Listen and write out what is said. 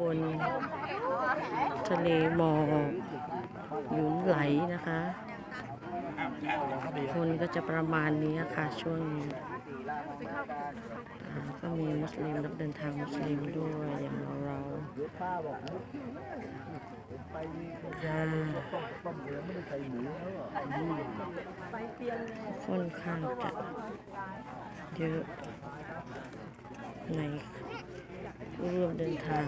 บนทะเลหมอกหยุนไหลนะคะ คนก็จะประมาณนี้ค่ะช่วงนี้ก็มีมุสลิมนักเดินทางมุสลิมด้วยอย่างเราค่อนข้างจะเยอะในร่วมเดินทาง